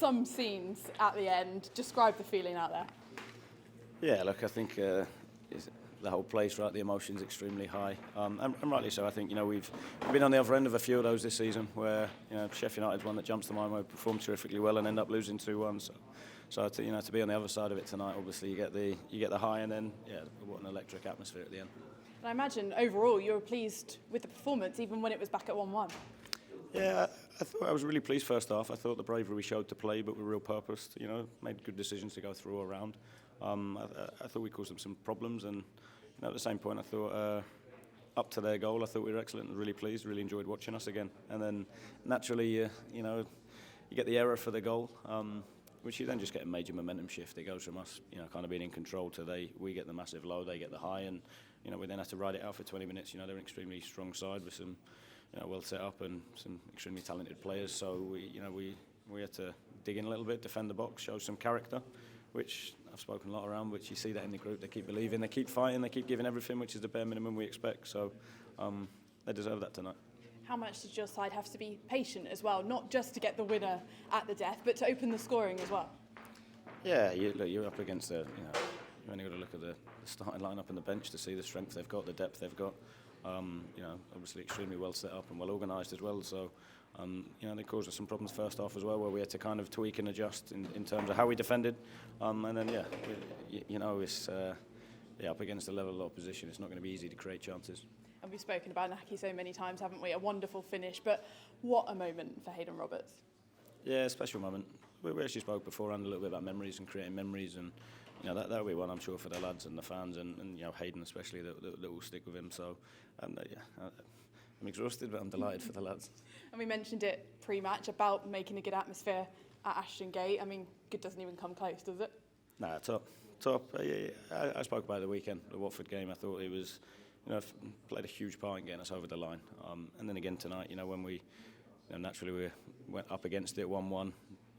some scenes at the end. Describe the feeling out there. Yeah, look, I think the whole place, right, the emotion's extremely high, and rightly so. I think, we've been on the other end of a few of those this season where, Sheffield United's one that jumps to mind where we performed terrifically well and end up losing 2-1. So to be on the other side of it tonight, obviously you get the high, and then what an electric atmosphere at the end. And I imagine overall you were pleased with the performance, even when it was back at 1-1. Yeah, I thought I was really pleased first half. I thought the bravery we showed to play, but with real purpose. Made good decisions to go through all around. I thought we caused them some problems, and at the same point, I thought up to their goal, I thought we were excellent and really pleased. Really enjoyed watching us again. And then naturally, you get the error for the goal, which you then just get a major momentum shift. It goes from us, kind of being in control to we get the massive low, they get the high, and we then have to ride it out for 20 minutes. They're an extremely strong side with some well set up and some extremely talented players. So we had to dig in a little bit, defend the box, show some character, which I've spoken a lot around, which you see that in the group. They keep believing, they keep fighting, they keep giving everything, which is the bare minimum we expect. So they deserve that tonight. How much did your side have to be patient as well, not just to get the winner at the death, but to open the scoring as well? Yeah, you're up against you've only got to look at the starting lineup and the bench to see the strength they've got, the depth they've got. Obviously extremely well set up and well organised as well. So, they caused us some problems first half as well, where we had to kind of tweak and adjust in terms of how we defended. And then, it's up against a level of opposition. It's not going to be easy to create chances. And we've spoken about Naki so many times, haven't we? A wonderful finish, but what a moment for Hayden Roberts. Yeah, a special moment. We actually spoke beforehand a little bit about memories and creating memories, and that'll be one, I'm sure, for the lads and the fans, and Hayden especially, that will stick with him. So, I'm exhausted, but I'm delighted for the lads. And we mentioned it pre-match about making a good atmosphere at Ashton Gate. I mean, good doesn't even come close, does it? Nah, top. I spoke about the weekend, the Watford game. I thought it was, played a huge part in getting us over the line. And then again tonight, when we, naturally we went up against it 1-1.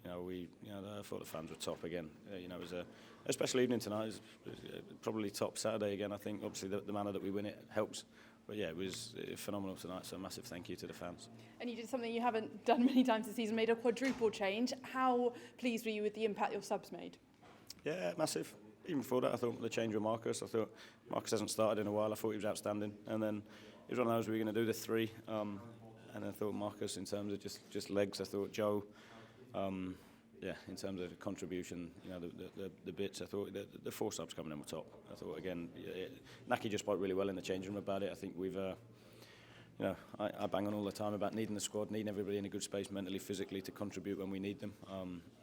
I thought the fans were top again. It was a special evening tonight. It was probably top Saturday again. I think obviously the manner that we win it helps. But yeah, it was phenomenal tonight. So a massive thank you to the fans. And you did something you haven't done many times this season, made a quadruple change. How pleased were you with the impact your subs made? Yeah, massive. Even before that, I thought the change with Marcus. I thought Marcus hasn't started in a while. I thought he was outstanding. And then it was one of those we were going to do the three. And I thought Marcus, in terms of just legs, I thought Joe. In terms of contribution, the bits, I thought the four subs coming in were top. I thought, again, Naki just spoke really well in the changing room about it. I think we've, I bang on all the time about needing the squad, needing everybody in a good space mentally, physically to contribute when we need them.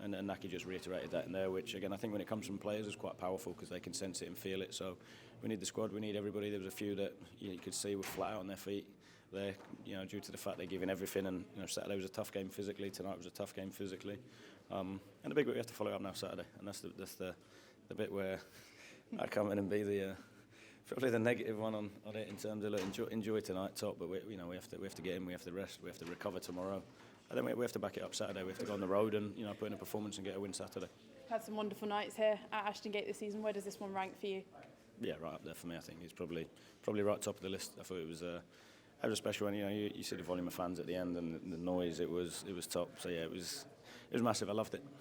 And Naki just reiterated that in there, which, again, I think when it comes from players is quite powerful because they can sense it and feel it. So we need the squad, we need everybody. There was a few that you could see were flat out on their feet there, due to the fact they're giving everything. And Saturday was a tough game physically. Tonight was a tough game physically. And the big bit we have to follow up now Saturday, and that's the bit where I come in and be the probably the negative one on it in terms of enjoy tonight top, but we have to get in, we have to rest, we have to recover tomorrow, and then we have to back it up Saturday. We have to go on the road and put in a performance and get a win Saturday. Had some wonderful nights here at Ashton Gate this season. Where does this one rank for you? Yeah, right up there for me. I think it's probably right top of the list. I thought it was a special one. You see the volume of fans at the end and the noise. It was top. So yeah, it was massive. I loved it.